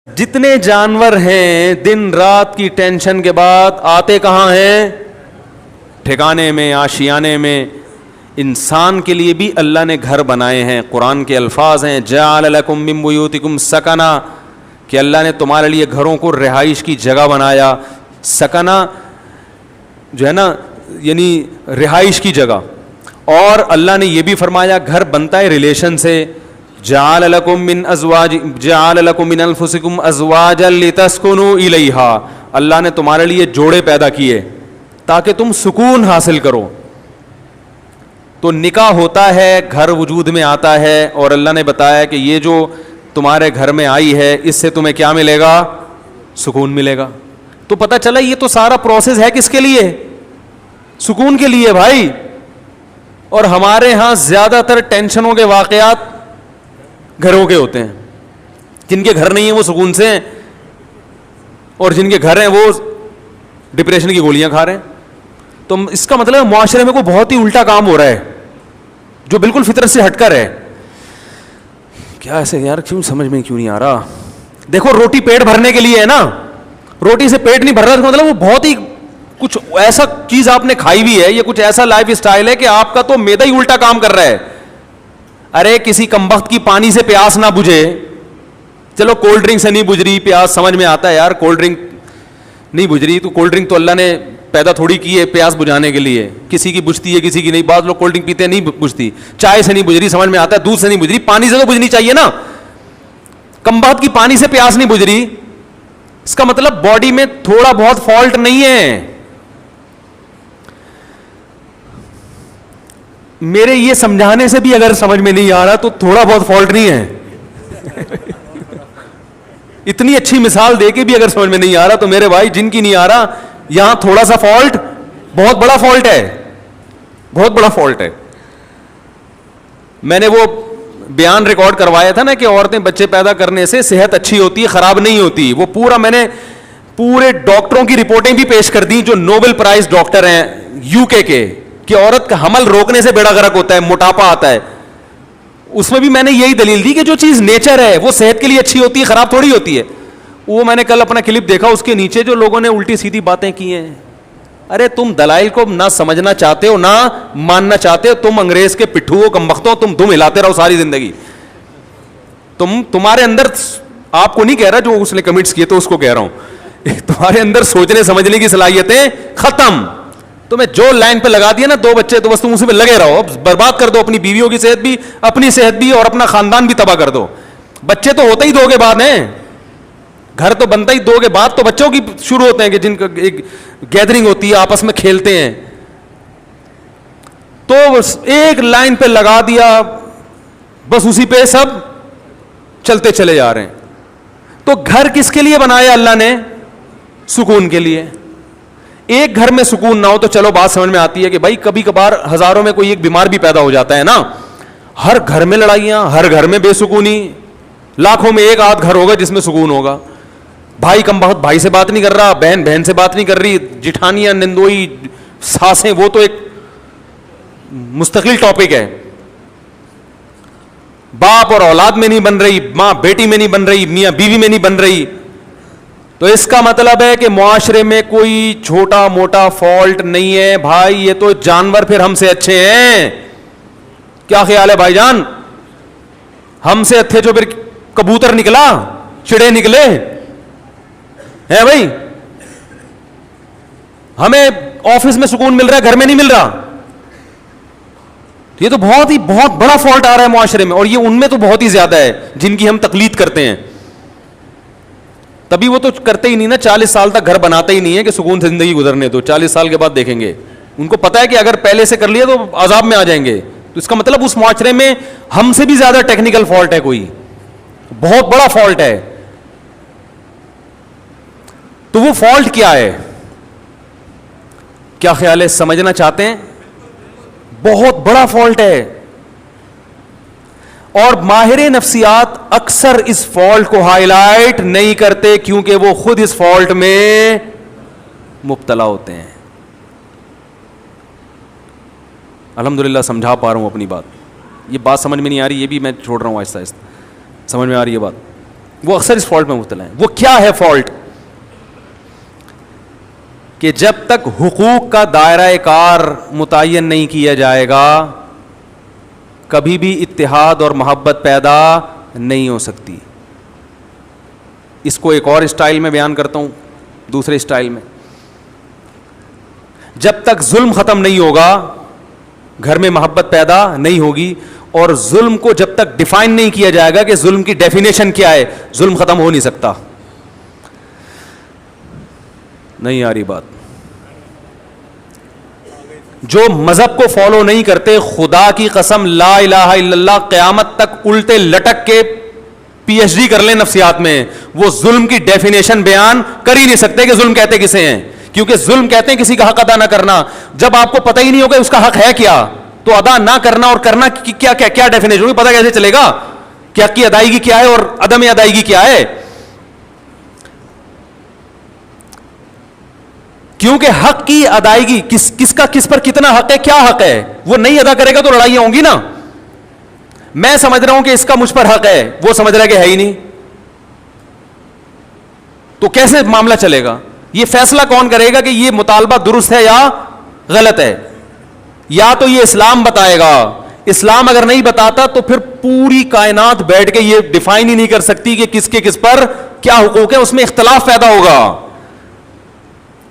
جتنے جانور ہیں دن رات کی ٹینشن کے بعد آتے کہاں ہیں؟ ٹھکانے میں، آشیانے میں. انسان کے لیے بھی اللہ نے گھر بنائے ہیں. قرآن کے الفاظ ہیں جعل لکم من بیوتکم سکنا، کہ اللہ نے تمہارے لیے گھروں کو رہائش کی جگہ بنایا. سکنا جو ہے نا یعنی رہائش کی جگہ. اور اللہ نے یہ بھی فرمایا گھر بنتا ہے ریلیشن سے. جعل لکم من انفسکم ازواجا لتسکنوا الیہا، اللہ نے تمہارے لیے جوڑے پیدا کیے تاکہ تم سکون حاصل کرو. تو نکاح ہوتا ہے، گھر وجود میں آتا ہے، اور اللہ نے بتایا کہ یہ جو تمہارے گھر میں آئی ہے اس سے تمہیں کیا ملے گا؟ سکون ملے گا. تو پتہ چلا یہ تو سارا پروسیس ہے کس کے لیے؟ سکون کے لیے بھائی. اور ہمارے ہاں زیادہ تر ٹینشنوں کے واقعات گھروں کے ہوتے ہیں. جن کے گھر نہیں ہیں وہ سکون سے ہیں، اور جن کے گھر ہیں وہ ڈپریشن کی گولیاں کھا رہے ہیں. تو اس کا مطلب معاشرے میں کوئی بہت ہی الٹا کام ہو رہا ہے جو بالکل فطرت سے ہٹ کر ہے. کیا ایسے یار کیوں سمجھ میں کیوں نہیں آ رہا؟ دیکھو روٹی پیٹ بھرنے کے لیے ہے نا، روٹی سے پیٹ نہیں بھر رہا، مطلب وہ بہت ہی کچھ ایسا چیز آپ نے کھائی بھی ہے، یہ کچھ ایسا لائف اسٹائل ہے کہ آپ کا تو میدا ہی الٹا کام کر رہا ہے. ارے کسی کمبخت کی پانی سے پیاس نہ بجھے، چلو کولڈ ڈرنک سے نہیں بجھ رہی پیاس، سمجھ میں آتا ہے یار کولڈ ڈرنک نہیں بجھ رہی، تو کولڈ ڈرنک تو اللہ نے پیدا تھوڑی کی ہے پیاس بجھانے کے لیے. کسی کی بجھتی ہے کسی کی نہیں. بعض لوگ کولڈ ڈرنک پیتے ہیں نہیں بجھتی. چائے سے نہیں بجھ رہی سمجھ میں آتا ہے، دودھ سے نہیں بجھ رہی، پانی سے تو بجھنی چاہیے نا. کمبخت کی پانی سے پیاس نہیں بجھ رہی، اس کا مطلب باڈی میں تھوڑا بہت فالٹ نہیں ہے. میرے یہ سمجھانے سے بھی اگر سمجھ میں نہیں آ رہا تو تھوڑا بہت فالٹ نہیں ہے. اتنی اچھی مثال دے کے بھی اگر سمجھ میں نہیں آ رہا تو میرے بھائی جن کی نہیں آ رہا، یہاں تھوڑا سا فالٹ بہت بڑا فالٹ ہے، بہت بڑا فالٹ ہے. میں نے وہ بیان ریکارڈ کروایا تھا نا کہ عورتیں بچے پیدا کرنے سے صحت اچھی ہوتی ہے، خراب نہیں ہوتی. وہ پورا میں نے پورے ڈاکٹروں کی رپورٹیں بھی پیش کر دی جو نوبل پرائز ڈاکٹر ہیں یو کے کہ عورت کا حمل روکنے سے بیڑا غرق ہوتا ہے، موٹاپا آتا ہے. اس میں بھی میں نے یہی دلیل دی کہ جو چیز نیچر ہے وہ صحت کے لیے اچھی ہوتی ہے، خراب تھوڑی ہوتی ہے. وہ میں نے کل اپنا کلپ دیکھا، اس کے نیچے جو لوگوں نے الٹی سیدھی باتیں کی ہیں. ارے تم دلائل کو نہ سمجھنا چاہتے ہو نہ ماننا چاہتے ہو، تم انگریز کے پٹھو ہو، کمبختوں، تم دم ہلاتے رہو ساری زندگی. تمہارے اندر، آپ کو نہیں کہہ رہا جو اس نے کمنٹس کیے تو اس کو کہہ رہا ہوں، تمہارے اندر سوچنے سمجھنے کی صلاحیتیں ختم. تمہیں جو لائن پہ لگا دیا نا 2 بچے تو بس تم اسی پہ لگے رہو، برباد کر دو اپنی بیویوں کی صحت بھی، اپنی صحت بھی، اور اپنا خاندان بھی تباہ کر دو. بچے تو ہوتے ہی 2 کے بعد ہیں، گھر تو بنتا ہی 2 کے بعد تو بچوں کی شروع ہوتے ہیں کہ جن کا ایک گیدرنگ ہوتی ہے، آپس میں کھیلتے ہیں. تو ایک لائن پہ لگا دیا، بس اسی پہ سب چلتے چلے جا رہے ہیں. تو گھر کس کے لیے بنایا اللہ نے؟ سکون کے لیے. ایک گھر میں سکون نہ ہو تو چلو بات سمجھ میں آتی ہے کہ بھائی کبھی کبھار ہزاروں میں کوئی ایک بیمار بھی پیدا ہو جاتا ہے نا. ہر گھر میں لڑائیاں، ہر گھر میں بے سکونی، لاکھوں میں ایک آدھ گھر ہوگا جس میں سکون ہوگا. بھائی کم بہت بھائی سے بات نہیں کر رہا، بہن بہن سے بات نہیں کر رہی، جٹھانیاں، نندوئی، ساسیں، وہ تو ایک مستقل ٹاپک ہے. باپ اور اولاد میں نہیں بن رہی، ماں بیٹی میں نہیں بن رہی، میاں بیوی میں نہیں بن رہی. تو اس کا مطلب ہے کہ معاشرے میں کوئی چھوٹا موٹا فالٹ نہیں ہے بھائی. یہ تو جانور پھر ہم سے اچھے ہیں. کیا خیال ہے بھائی جان؟ ہم سے اچھے جو پھر کبوتر نکلا، چڑے نکلے ہیں بھائی. ہمیں آفس میں سکون مل رہا ہے، گھر میں نہیں مل رہا. یہ تو بہت بڑا فالٹ آ رہا ہے معاشرے میں، اور یہ ان میں تو بہت ہی زیادہ ہے جن کی ہم تقلید کرتے ہیں. تبھی وہ تو کرتے ہی نہیں نا، 40 سال تک گھر بناتے ہی نہیں ہے کہ سکون سے زندگی گزرنے دو، 40 سال کے بعد دیکھیں گے. ان کو پتا ہے کہ اگر پہلے سے کر لیا تو عذاب میں آ جائیں گے. تو اس کا مطلب اس معاشرے میں ہم سے بھی زیادہ ٹیکنیکل فالٹ ہے، کوئی بہت بڑا فالٹ ہے. تو وہ فالٹ کیا ہے؟ کیا خیال ہے؟ سمجھنا چاہتے ہیں؟ بہت بڑا فالٹ ہے. اور ماہر نفسیات اکثر اس فالٹ کو ہائی لائٹ نہیں کرتے کیونکہ وہ خود اس فالٹ میں مبتلا ہوتے ہیں. الحمدللہ سمجھا پا رہا ہوں اپنی بات. یہ بات سمجھ میں نہیں آ رہی، یہ بھی میں چھوڑ رہا ہوں آہستہ آہستہ. سمجھ میں آ رہی ہے بات؟ وہ اکثر اس فالٹ میں مبتلا ہیں. وہ کیا ہے فالٹ؟ کہ جب تک حقوق کا دائرہ کار متعین نہیں کیا جائے گا کبھی بھی اتحاد اور محبت پیدا نہیں ہو سکتی. اس کو ایک اور اسٹائل میں بیان کرتا ہوں, دوسرے اسٹائل میں. جب تک ظلم ختم نہیں ہوگا گھر میں محبت پیدا نہیں ہوگی, اور ظلم کو جب تک ڈیفائن نہیں کیا جائے گا کہ ظلم کی ڈیفینیشن کیا ہے, ظلم ختم ہو نہیں سکتا. نہیں آ رہی بات؟ جو مذہب کو فالو نہیں کرتے, خدا کی قسم لا الہ الا اللہ قیامت تک الٹے لٹک کے پی ایچ ڈی کر لیں نفسیات میں, وہ ظلم کی ڈیفینیشن بیان کر ہی نہیں سکتے کہ ظلم کہتے کسے ہیں. کیونکہ ظلم کہتے ہیں کسی کا حق ادا نہ کرنا. جب آپ کو پتہ ہی نہیں ہوگا اس کا حق ہے کیا, تو ادا نہ کرنا اور کرنا کیا کیا کیا ڈیفینیشن ہوگی, پتہ کیسے چلے گا کہ حق کی ادائیگی کیا ہے اور عدم ادائیگی کیا ہے؟ کیونکہ حق کی ادائیگی کس کا کس پر کتنا حق ہے, کیا حق ہے, وہ نہیں ادا کرے گا تو لڑائیاں ہوں گی نا. میں سمجھ رہا ہوں کہ اس کا مجھ پر حق ہے, وہ سمجھ رہا ہے کہ ہے ہی نہیں, تو کیسے معاملہ چلے گا؟ یہ فیصلہ کون کرے گا کہ یہ مطالبہ درست ہے یا غلط ہے؟ یا تو یہ اسلام بتائے گا. اسلام اگر نہیں بتاتا تو پھر پوری کائنات بیٹھ کے یہ ڈیفائن ہی نہیں کر سکتی کہ کس کے کس پر کیا حقوق ہے, اس میں اختلاف پیدا ہوگا.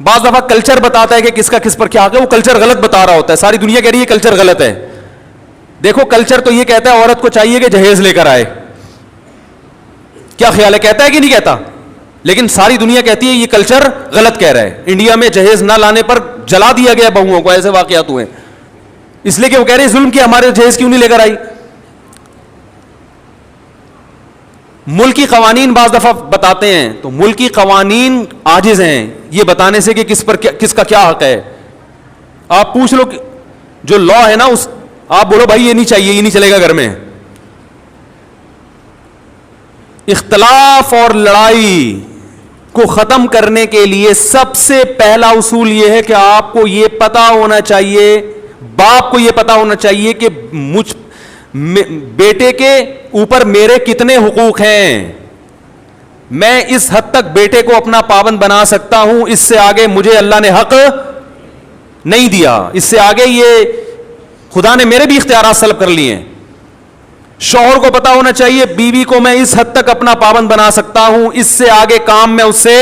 بعض دفعہ کلچر بتاتا ہے کہ کس کا کس پر کیا حق ہے, وہ کلچر غلط بتا رہا ہوتا ہے, ساری دنیا کہہ رہی ہے کلچر غلط ہے. دیکھو کلچر تو یہ کہتا ہے عورت کو چاہیے کہ جہیز لے کر آئے, کیا خیال ہے, کہتا ہے کہ نہیں کہتا؟ لیکن ساری دنیا کہتی ہے یہ کلچر غلط کہہ رہا ہے. انڈیا میں جہیز نہ لانے پر جلا دیا گیا بہوؤں کو, ایسے واقعات ہوئے, اس لیے کہ وہ کہہ رہے ہیں ظلم کیا, ہمارے جہیز کیوں نہیں لے کر آئی. ملکی قوانین بعض دفعہ بتاتے ہیں تو ملکی قوانین عاجز ہیں یہ بتانے سے کہ کس کا کیا حق ہے. آپ پوچھ لو جو لا ہے نا, اس آپ بولو بھائی یہ نہیں چاہیے, یہ نہیں چلے گا گھر میں. اختلاف اور لڑائی کو ختم کرنے کے لیے سب سے پہلا اصول یہ ہے کہ آپ کو یہ پتا ہونا چاہیے, باپ کو یہ پتا ہونا چاہیے کہ بیٹے کے اوپر میرے کتنے حقوق ہیں. میں اس حد تک بیٹے کو اپنا پابند بنا سکتا ہوں, اس سے آگے مجھے اللہ نے حق نہیں دیا, اس سے آگے یہ خدا نے میرے بھی اختیارات سلب کر لیے ہیں. شوہر کو پتا ہونا چاہیے بیوی کو میں اس حد تک اپنا پابند بنا سکتا ہوں, اس سے آگے کام میں اس سے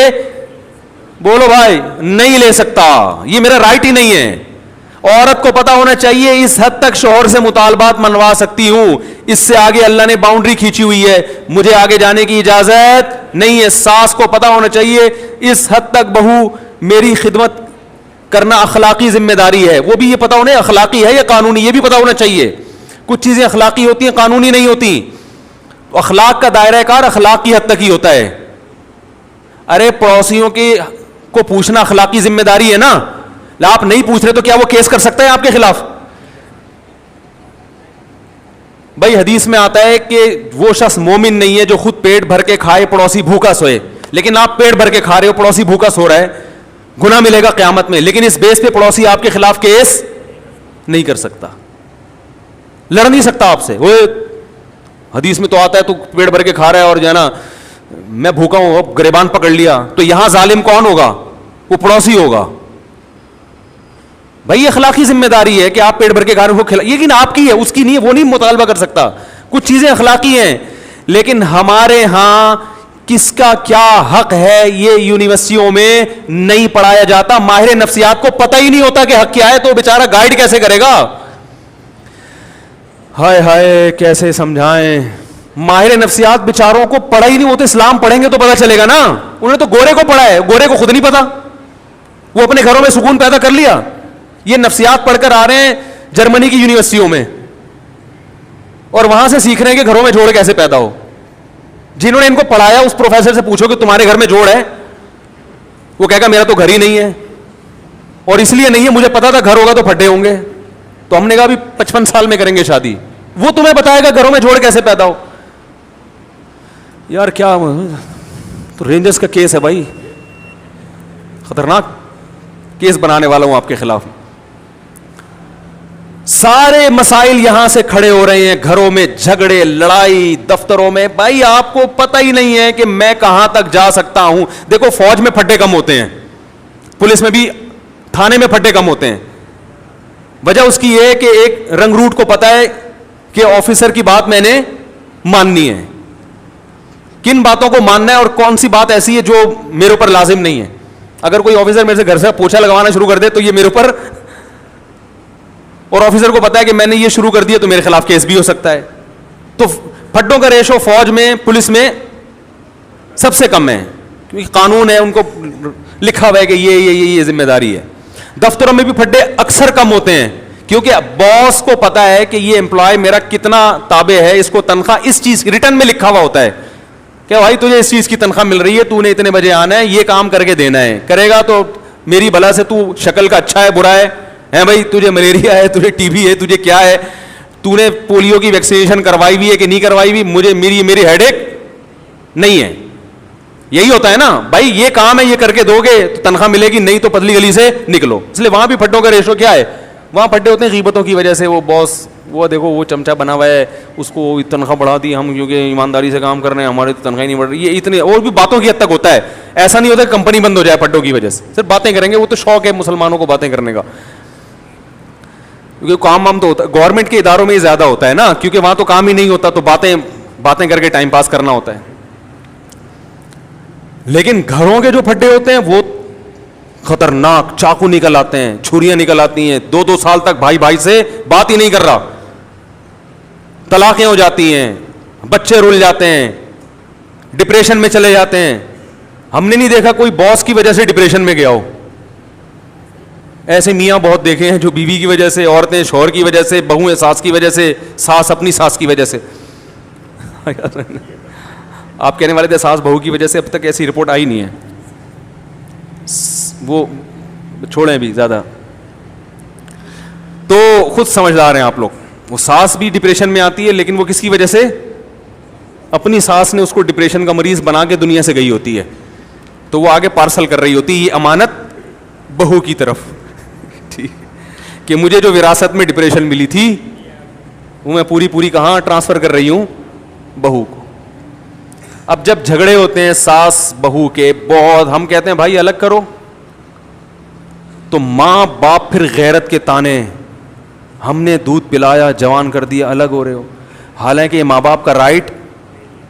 بولو بھائی نہیں لے سکتا, یہ میرا رائٹ ہی نہیں ہے. عورت کو پتا ہونا چاہیے اس حد تک شوہر سے مطالبات منوا سکتی ہوں, اس سے آگے اللہ نے باؤنڈری کھینچی ہوئی ہے, مجھے آگے جانے کی اجازت نہیں ہے. ساس کو پتا ہونا چاہیے اس حد تک بہو میری خدمت کرنا اخلاقی ذمہ داری ہے, وہ بھی یہ پتا ہونا اخلاقی ہے یا قانونی, یہ بھی پتا ہونا چاہیے. کچھ چیزیں اخلاقی ہوتی ہیں, قانونی نہیں ہوتی. اخلاق کا دائرہ کار اخلاق کی حد تک ہی ہوتا ہے. ارے پڑوسیوں کو پوچھنا اخلاقی ذمہ داری ہے نا, آپ نہیں پوچھ رہے تو کیا وہ کیس کر سکتا ہے آپ کے خلاف؟ بھائی حدیث میں آتا ہے کہ وہ شخص مومن نہیں ہے جو خود پیٹ بھر کے کھائے پڑوسی بھوکا سوئے. لیکن آپ پیٹ بھر کے کھا رہے ہو, پڑوسی بھوکا سو رہا ہے, گناہ ملے گا قیامت میں. لیکن اس بیس پہ پڑوسی آپ کے خلاف کیس نہیں کر سکتا, لڑ نہیں سکتا آپ سے. وہ حدیث میں تو آتا ہے تو پیٹ بھر کے کھا رہا ہے اور جو ہے نا میں بھوکا ہوں, اب گریبان پکڑ لیا, تو یہاں ظالم کون ہوگا؟ وہ پڑوسی ہوگا. بھائی اخلاقی ذمہ داری ہے کہ آپ پیٹ بھر کے کھا رہے ہو, لیکن آپ کی ہے, اس کی نہیں ہے, وہ نہیں مطالبہ کر سکتا. کچھ چیزیں اخلاقی ہیں, لیکن ہمارے ہاں کس کا کیا حق ہے یہ یونیورسٹیوں میں نہیں پڑھایا جاتا. ماہر نفسیات کو پتہ ہی نہیں ہوتا کہ حق کیا ہے, تو بیچارہ گائیڈ کیسے کرے گا؟ ہائے ہائے کیسے سمجھائیں. ماہر نفسیات بیچاروں کو پڑھا ہی نہیں, ہوتے اسلام پڑھیں گے تو پتہ چلے گا نا. انہوں نے تو گورے کو پڑھا ہے, گورے کو خود نہیں پتا, وہ اپنے گھروں میں سکون پیدا کر لیا. یہ نفسیات پڑھ کر آ رہے ہیں جرمنی کی یونیورسٹیوں میں, اور وہاں سے سیکھ رہے ہیں کہ گھروں میں جوڑ کیسے پیدا ہو. جنہوں نے ان کو پڑھایا اس پروفیسر سے پوچھو کہ تمہارے گھر میں جوڑ ہے, وہ کہے گا میرا تو گھر ہی نہیں ہے, اور اس لیے نہیں ہے مجھے پتا تھا گھر ہوگا تو پھڈے ہوں گے. تو ہم نے کہا ابھی 55 سال میں کریں گے شادی, وہ تمہیں بتائے گا گھروں میں جوڑ کیسے پیدا ہو. یار کیا تو رینجرز کا کیس ہے بھائی, خطرناک کیس بنانے والا ہوں آپ کے خلاف. سارے مسائل یہاں سے کھڑے ہو رہے ہیں, گھروں میں جھگڑے, لڑائی, دفتروں میں. بھائی آپ کو پتہ ہی نہیں ہے کہ میں کہاں تک جا سکتا ہوں. دیکھو فوج میں پھڈے کم ہوتے ہیں, پولیس میں بھی, تھانے میں پھڈے کم ہوتے ہیں. وجہ اس کی یہ ہے کہ ایک رنگ روٹ کو پتا ہے کہ آفیسر کی بات میں نے ماننی ہے, کن باتوں کو ماننا ہے اور کون سی بات ایسی ہے جو میرے اوپر لازم نہیں ہے. اگر کوئی آفیسر میرے سے گھر سے پوچھا لگوانا شروع کر دے تو یہ میرے اوپر, اور آفیسر کو پتا ہے کہ میں نے یہ شروع کر دیا تو میرے خلاف کیس بھی ہو سکتا ہے. تو پھڈوں کا ریشو فوج میں, پولیس میں سب سے کم ہے, کیونکہ قانون ہے, ان کو لکھا ہوا ہے کہ یہ ذمہ داری ہے. دفتروں میں بھی پھڈے اکثر کم ہوتے ہیں, کیونکہ باس کو پتا ہے کہ یہ امپلائی میرا کتنا تابع ہے, اس کو تنخواہ اس چیز ریٹرن میں لکھا ہوا ہوتا ہے کہ بھائی تجھے اس چیز کی تنخواہ مل رہی ہے, تو نے اتنے بجے آنا ہے, یہ کام کر کے دینا ہے, کرے گا تو میری بلا سے, تو شکل کا اچھا ہے برا ہے بھائی, تجھے ملیریا ہے, تجھے ٹی بی ہے, تجھے کیا ہے, تو نے پولیو کی ویکسینیشن کروائی ہوئی ہے کہ نہیں کروائی ہوئی, مجھے میری ہیڈ ایک نہیں ہے. یہی ہوتا ہے نا بھائی, یہ کام ہے, یہ کر کے دو گے تو تنخواہ ملے گی, نہیں تو پتلی گلی سے نکلو. اس لیے وہاں بھی پھڈوں کا ریشو کیا ہے, وہاں پھڈے ہوتے ہیں غیبتوں کی وجہ سے. وہ باس, وہ دیکھو وہ چمچا بنا ہوا ہے, اس کو تنخواہ بڑھا دی ہم کیونکہ ایمانداری سے کام کر رہے ہیں, ہماری تو تنخواہ نہیں بڑھ رہی. یہ اتنے اور بھی باتوں کی حد تک ہوتا ہے. ایسا نہیں ہوتا کہ کمپنی بند ہو جائے پھڈوں کی وجہ سے, صرف باتیں کریں گے. وہ تو شوق ہے مسلمانوں کو باتیں کرنے کا, کیونکہ کام وام تو ہوتا ہے گورنمنٹ کے اداروں میں ہی زیادہ ہوتا ہے نا, کیونکہ وہاں تو کام ہی نہیں ہوتا, تو باتیں کر کے ٹائم پاس کرنا ہوتا ہے. لیکن گھروں کے جو پھڈے ہوتے ہیں وہ خطرناک, چاقو نکل آتے ہیں, چھریاں نکل آتی ہیں, 2 سال تک بھائی سے بات ہی نہیں کر رہا, طلاقیں ہو جاتی ہیں, بچے رول جاتے ہیں, ڈپریشن میں چلے جاتے ہیں. ہم نے نہیں دیکھا کوئی باس کی وجہ سے ڈپریشن میں گیا ہو. ایسے میاں بہت دیکھے ہیں جو بیوی کی وجہ سے, عورتیں شوہر کی وجہ سے, بہویں ساس کی وجہ سے, ساس اپنی ساس کی وجہ سے. آپ کہنے والے تھے ساس بہو کی وجہ سے, اب تک ایسی رپورٹ آئی نہیں ہے, وہ چھوڑیں بھی زیادہ. تو خود سمجھدار ہیں آپ لوگ. وہ ساس بھی ڈپریشن میں آتی ہے, لیکن وہ کس کی وجہ سے, اپنی ساس نے اس کو ڈپریشن کا مریض بنا کے دنیا سے گئی ہوتی ہے, تو وہ آگے پارسل کر رہی ہوتی ہے یہ امانت بہو کی طرف, ٹھیک, کہ مجھے جو وراثت میں ڈپریشن ملی تھی وہ میں پوری کہاں ٹرانسفر کر رہی ہوں, بہو کو. اب جب جھگڑے ہوتے ہیں ساس بہو کے بہت, ہم کہتے ہیں بھائی الگ کرو, تو ماں باپ پھر غیرت کے تانے, ہم نے دودھ پلایا جوان کر دیا, الگ ہو رہے ہو. حالانکہ یہ ماں باپ کا رائٹ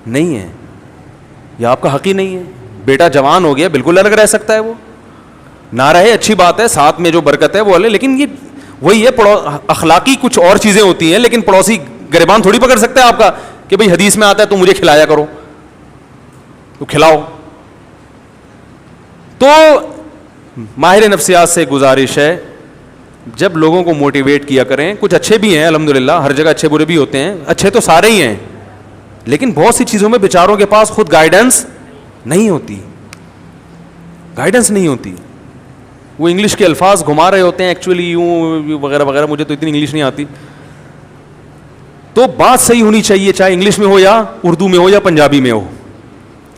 نہیں ہے, یہ آپ کا حق ہی نہیں ہے. بیٹا جوان ہو گیا, بالکل الگ رہ سکتا ہے, وہ نہ رہے اچھی بات ہے, ساتھ میں جو برکت ہے وہ الگ, لیکن یہ وہی ہے, اخلاقی کچھ اور چیزیں ہوتی ہیں. لیکن پڑوسی گریبان تھوڑی پکڑ سکتا ہے آپ کا کہ بھئی حدیث میں آتا ہے تو مجھے کھلایا کرو, تو کھلاؤ. تو ماہر نفسیات سے گزارش ہے, جب لوگوں کو موٹیویٹ کیا کریں, کچھ اچھے بھی ہیں الحمدللہ, ہر جگہ اچھے برے بھی ہوتے ہیں, اچھے تو سارے ہی ہیں, لیکن بہت سی چیزوں میں بیچاروں کے پاس خود گائیڈنس نہیں ہوتی, گائیڈنس نہیں ہوتی. وہ انگلش کے الفاظ گھما رہے ہوتے ہیں ایکچولی یوں وغیرہ وغیرہ, مجھے تو اتنی انگلش نہیں آتی. تو بات صحیح ہونی چاہیے, چاہے انگلش میں ہو یا اردو میں ہو یا پنجابی میں ہو.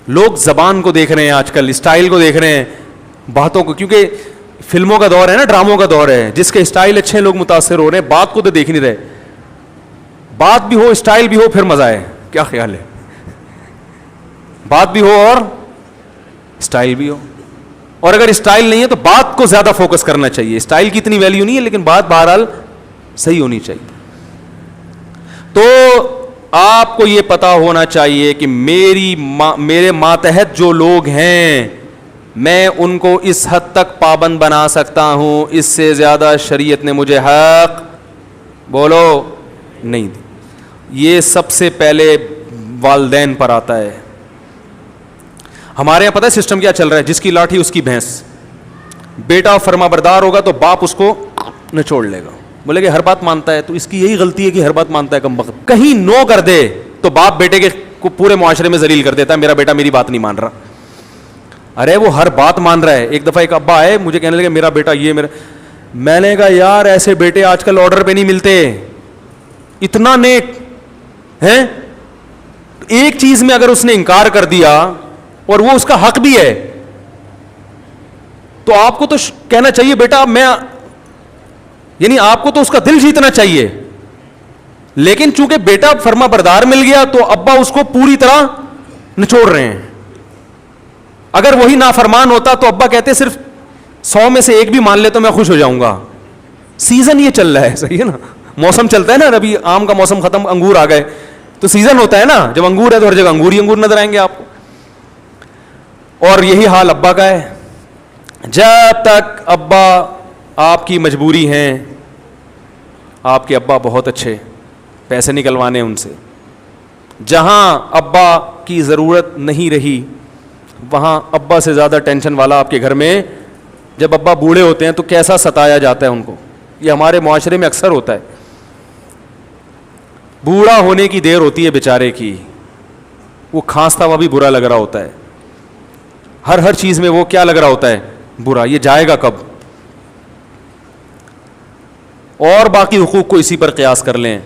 لوگ زبان کو دیکھ رہے ہیں آج کل, اسٹائل کو دیکھ رہے ہیں, باتوں کو, کیونکہ فلموں کا دور ہے نا, ڈراموں کا دور ہے, جس کے اسٹائل اچھے ہیں لوگ متاثر ہو رہے ہیں, بات کو تو دیکھ نہیں رہے. بات بھی ہو اسٹائل بھی ہو پھر مزہ ہے. کیا خیال ہے, بات بھی ہو اور اسٹائل بھی ہو, اور اگر اسٹائل نہیں ہے تو بات کو زیادہ فوکس کرنا چاہیے. اسٹائل کی اتنی ویلیو نہیں ہے, لیکن بات بہرحال صحیح ہونی چاہیے. تو آپ کو یہ پتا ہونا چاہیے کہ میرے ماتحت جو لوگ ہیں, میں ان کو اس حد تک پابند بنا سکتا ہوں, اس سے زیادہ شریعت نے مجھے حق بولو نہیں دی. یہ سب سے پہلے والدین پر آتا ہے. ہمارے یہاں پتہ ہے سسٹم کیا چل رہا ہے, جس کی لاٹھی اس کی بھینس. بیٹا فرما بردار ہوگا تو باپ اس کو نچوڑ لے گا, بولے کہ ہر بات مانتا ہے, تو اس کی یہی غلطی ہے کہ ہر بات مانتا ہے کم وقت. کہیں نو کر دے تو باپ بیٹے کے کو پورے معاشرے میں ذلیل کر دیتا ہے, میرا بیٹا میری بات نہیں مان رہا. ارے وہ ہر بات مان رہا ہے. ایک دفعہ ایک ابا آئے مجھے کہنے لگے میرا بیٹا یہ میرا, میں نے کہا یار ایسے بیٹے آج کل آرڈر پہ نہیں ملتے, اتنا نیک ہیں. ایک چیز میں اگر اس نے انکار کر دیا اور وہ اس کا حق بھی ہے, تو آپ کو تو کہنا چاہیے بیٹا میں یعنی آپ کو تو اس کا دل جیتنا چاہیے, لیکن چونکہ بیٹا فرما بردار مل گیا تو ابا اس کو پوری طرح نچوڑ رہے ہیں. اگر وہی نافرمان ہوتا تو ابا کہتے صرف 100 میں سے 1 بھی مان لے تو میں خوش ہو جاؤں گا. سیزن یہ چل رہا ہے, صحیح ہے نا, موسم چلتا ہے نا, ابھی آم کا موسم ختم, انگور آ گئے, تو سیزن ہوتا ہے نا, جب انگور ہے تو ہر جگہ انگور ہی انگور نظر آئیں گے آپ کو. اور یہی حال ابا کا ہے. جب تک ابا آپ کی مجبوری ہیں, آپ کے ابا بہت اچھے, پیسے نکلوانے ان سے, جہاں ابا کی ضرورت نہیں رہی وہاں ابا سے زیادہ ٹینشن والا آپ کے گھر میں, جب ابا بوڑھے ہوتے ہیں تو کیسا ستایا جاتا ہے ان کو. یہ ہمارے معاشرے میں اکثر ہوتا ہے. بوڑھا ہونے کی دیر ہوتی ہے بیچارے کی, وہ کھانستا ہوا بھی برا لگ رہا ہوتا ہے, ہر چیز میں وہ کیا لگ رہا ہوتا ہے, برا. یہ جائے گا کب؟ اور باقی حقوق کو اسی پر قیاس کر لیں.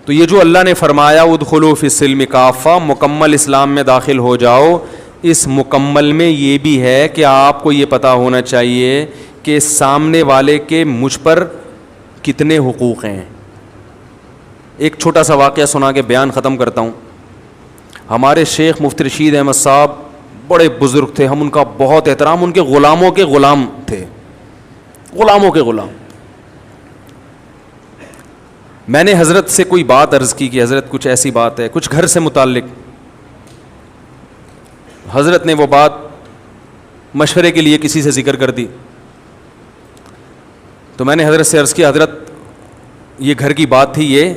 تو یہ جو اللہ نے فرمایا ادخلوا فی السلم کافہ, مکمل اسلام میں داخل ہو جاؤ, اس مکمل میں یہ بھی ہے کہ آپ کو یہ پتہ ہونا چاہیے کہ سامنے والے کے مجھ پر کتنے حقوق ہیں. ایک چھوٹا سا واقعہ سنا کے بیان ختم کرتا ہوں. ہمارے شیخ مفتی رشید احمد صاحب بڑے بزرگ تھے, ہم ان کا بہت احترام, ان کے غلاموں کے غلام تھے, غلاموں کے غلام. میں نے حضرت سے کوئی بات عرض کی کہ حضرت کچھ ایسی بات ہے, کچھ گھر سے متعلق. حضرت نے وہ بات مشورے کے لیے کسی سے ذکر کر دی. تو میں نے حضرت سے عرض کیا, حضرت یہ گھر کی بات تھی, یہ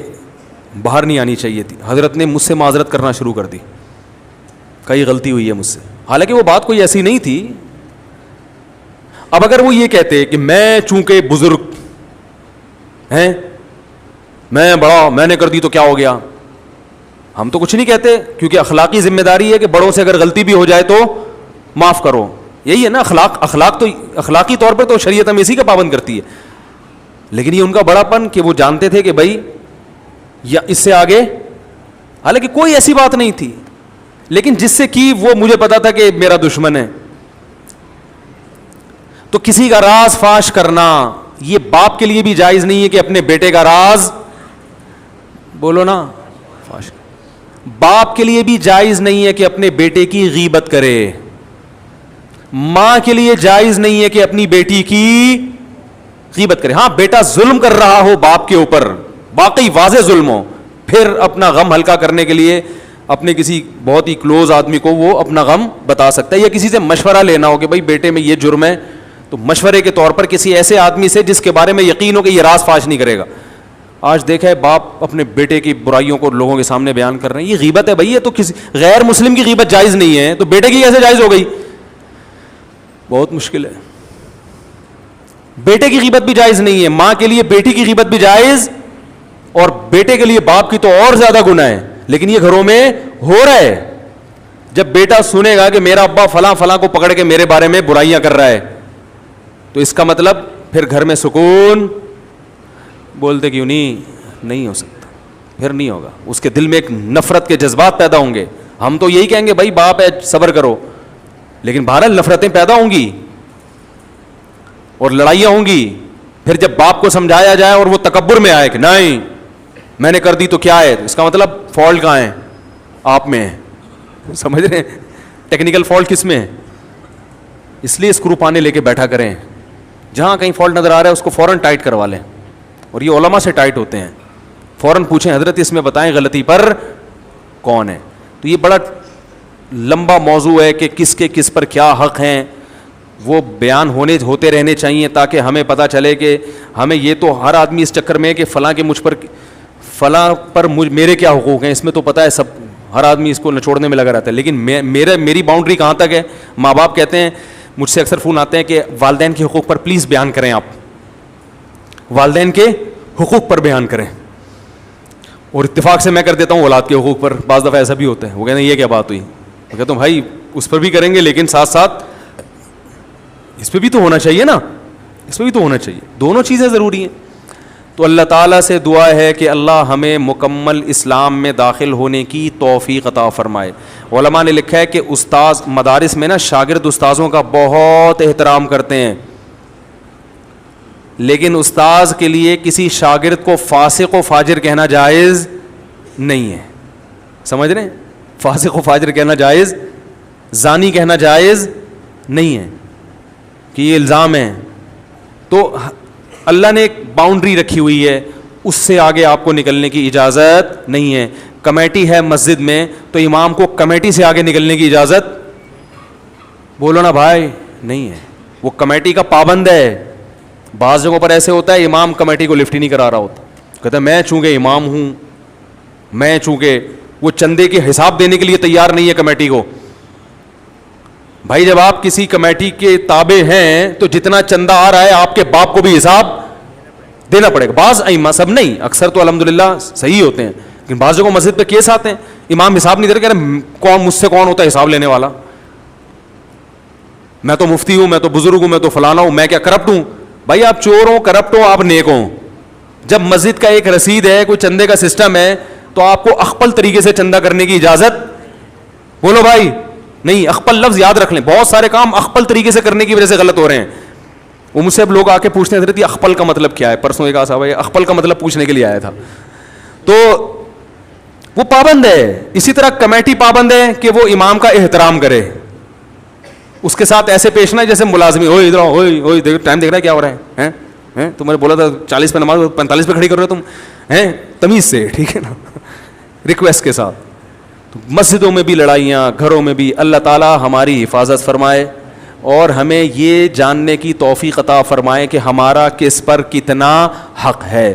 باہر نہیں آنی چاہیے تھی. حضرت نے مجھ سے معذرت کرنا شروع کر دی, کئی غلطی ہوئی ہے مجھ سے, حالانکہ وہ بات کوئی ایسی نہیں تھی. اب اگر وہ یہ کہتے کہ میں چونکہ بزرگ ہیں, میں بڑا, میں نے کر دی تو کیا ہو گیا, ہم تو کچھ نہیں کہتے, کیونکہ اخلاقی ذمہ داری ہے کہ بڑوں سے اگر غلطی بھی ہو جائے تو معاف کرو. یہی ہے نا اخلاق تو اخلاقی طور پہ تو شریعت ہم اسی کا پابند کرتی ہے. لیکن یہ ان کا بڑا پن کہ وہ جانتے تھے کہ بھائی یا اس سے آگے, حالانکہ کوئی ایسی بات نہیں تھی, لیکن جس سے کی وہ مجھے پتا تھا کہ میرا دشمن ہے. تو کسی کا راز فاش کرنا یہ باپ کے لیے بھی جائز نہیں ہے کہ اپنے بیٹے کا راز, بولو نا, فاش. باپ کے لیے بھی جائز نہیں ہے کہ اپنے بیٹے کی غیبت کرے. ماں کے لیے جائز نہیں ہے کہ اپنی بیٹی کی غیبت کرے. ہاں بیٹا ظلم کر رہا ہو باپ کے اوپر, واقعی واضح ظلم ہو, پھر اپنا غم ہلکا کرنے کے لیے اپنے کسی بہت ہی کلوز آدمی کو وہ اپنا غم بتا سکتا ہے, یا کسی سے مشورہ لینا ہو کہ بھائی بیٹے میں یہ جرم ہے, تو مشورے کے طور پر کسی ایسے آدمی سے جس کے بارے میں یقین ہو کہ یہ راز فاش نہیں کرے گا. آج دیکھا ہے باپ اپنے بیٹے کی برائیوں کو لوگوں کے سامنے بیان کر رہے ہیں, یہ غیبت ہے بھائی. یہ تو کسی غیر مسلم کی غیبت جائز نہیں ہے, تو بیٹے کی کیسے جائز ہو گئی؟ بہت مشکل ہے. بیٹے کی غیبت بھی جائز نہیں ہے, ماں کے لیے بیٹی کی غیبت بھی جائز, اور بیٹے کے لیے باپ کی تو اور زیادہ گناہ ہے. لیکن یہ گھروں میں ہو رہا ہے. جب بیٹا سنے گا کہ میرا ابا فلاں فلاں کو پکڑ کے میرے بارے میں برائیاں کر رہا ہے, تو اس کا مطلب پھر گھر میں سکون, بولتے کیوں نہیں ہو سکتا, پھر نہیں ہوگا. اس کے دل میں ایک نفرت کے جذبات پیدا ہوں گے. ہم تو یہی کہیں گے بھائی باپ ہے صبر کرو, لیکن بہرحال نفرتیں پیدا ہوں گی اور لڑائیاں ہوں گی. پھر جب باپ کو سمجھایا جائے اور وہ تکبر میں آئے کہ نہیں میں نے کر دی تو کیا ہے, اس کا مطلب فالٹ کہاں ہے؟ آپ میں ہے. سمجھ رہے ہیں ٹیکنیکل فالٹ کس میں ہے؟ اس لیے اسکرو پانے لے کے بیٹھا کریں, جہاں کہیں فالٹ نظر آ رہا ہے اس کو فوراً ٹائٹ کروا لیں. اور یہ علماء سے ٹائٹ ہوتے ہیں, فوراً پوچھیں حضرت اس میں بتائیں غلطی پر کون ہے. تو یہ بڑا لمبا موضوع ہے کہ کس کے کس پر کیا حق ہیں, وہ بیان ہوتے رہنے چاہیے تاکہ ہمیں پتہ چلے کہ ہمیں یہ تو ہر آدمی اس چکر میں کہ فلاں کے مجھ پر فلاں پر میرے کیا حقوق ہیں, اس میں تو پتہ ہے سب, ہر آدمی اس کو نچوڑنے میں لگا رہتا ہے. لیکن میری باؤنڈری کہاں تک ہے؟ ماں باپ کہتے ہیں, مجھ سے اکثر فون آتے ہیں کہ والدین کے حقوق پر پلیز بیان کریں, آپ والدین کے حقوق پر بیان کریں. اور اتفاق سے میں کر دیتا ہوں اولاد کے حقوق پر. بعض دفعہ ایسا بھی ہوتا ہے, وہ کہتے ہیں یہ کیا بات ہوئی, میں کہتا ہوں بھائی اس پر بھی کریں گے لیکن ساتھ ساتھ اس پہ بھی تو ہونا چاہیے نا, اس پہ بھی تو ہونا چاہیے, دونوں چیزیں ضروری ہیں. تو اللہ تعالیٰ سے دعا ہے کہ اللہ ہمیں مکمل اسلام میں داخل ہونے کی توفیق عطا فرمائے. علماء نے لکھا ہے کہ استاذ مدارس میں نا شاگرد استاذوں کا بہت احترام کرتے ہیں. لیکن استاذ کے لیے کسی شاگرد کو فاسق و فاجر کہنا جائز نہیں ہے. سمجھ رہے ہیں؟ فاسق و فاجر کہنا جائز, زانی کہنا جائز نہیں ہے کہ یہ الزام ہے. تو اللہ نے ایک باؤنڈری رکھی ہوئی ہے, اس سے آگے آپ کو نکلنے کی اجازت نہیں ہے. کمیٹی ہے مسجد میں تو امام کو کمیٹی سے آگے نکلنے کی اجازت, بولو نا بھائی, نہیں ہے. وہ کمیٹی کا پابند ہے. بعض جگہوں پر ایسے ہوتا ہے امام کمیٹی کو لفٹ ہی نہیں کرا رہا ہوتا, کہتا ہے میں چونکہ امام ہوں, میں چونکہ, وہ چندے کے حساب دینے کے لیے تیار نہیں ہے کمیٹی کو. بھائی جب آپ کسی کمیٹی کے تابع ہیں تو جتنا چندہ آ رہا ہے آپ کے باپ کو بھی حساب دینا پڑے گا. بعض ائمہ, سب نہیں, اکثر تو الحمدللہ صحیح ہوتے ہیں, لیکن بعض جگہوں مسجد پہ کیس آتے ہیں امام حساب نہیں دے رہے, کہہ رہے کون مجھ سے کون ہوتا ہے حساب لینے والا, میں تو مفتی ہوں, میں تو بزرگ ہوں, میں تو فلانا ہوں, میں کیا کرپٹ ہوں. بھائی آپ چور ہوں, کرپٹ ہو, آپ نیک ہوں. جب مسجد کا ایک رسید ہے, کوئی چندے کا سسٹم ہے, تو آپ کو اخپل طریقے سے چندہ کرنے کی اجازت, بولو بھائی, نہیں. اخپل لفظ یاد رکھ لیں, بہت سارے کام اخپل طریقے سے کرنے کی وجہ سے غلط ہو رہے ہیں. وہ مجھ سے اب لوگ آ کے پوچھتے ہیں حضرت اخپل کا مطلب کیا ہے. پرسوں ایک صاحب اخپل کا مطلب پوچھنے کے لیے آیا تھا, تو وہ پابند ہے. اسی طرح کمیٹی پابند ہے کہ وہ امام کا احترام کرے, اس کے ساتھ ایسے پیش نہ جیسے ملازمی, اوئے ادھر اوئے ٹائم دیکھ رہا ہے کیا ہو رہا ہے, ہیں تمہیں بولا تھا 40 پہ نماز 45 پہ کھڑی کر رہے ہو تم, ہیں تمیز سے, ٹھیک ہے نا, ریکویسٹ کے ساتھ. تو مسجدوں میں بھی لڑائیاں, گھروں میں بھی, اللہ تعالی ہماری حفاظت فرمائے اور ہمیں یہ جاننے کی توفیق عطا فرمائے کہ ہمارا کس پر کتنا حق ہے.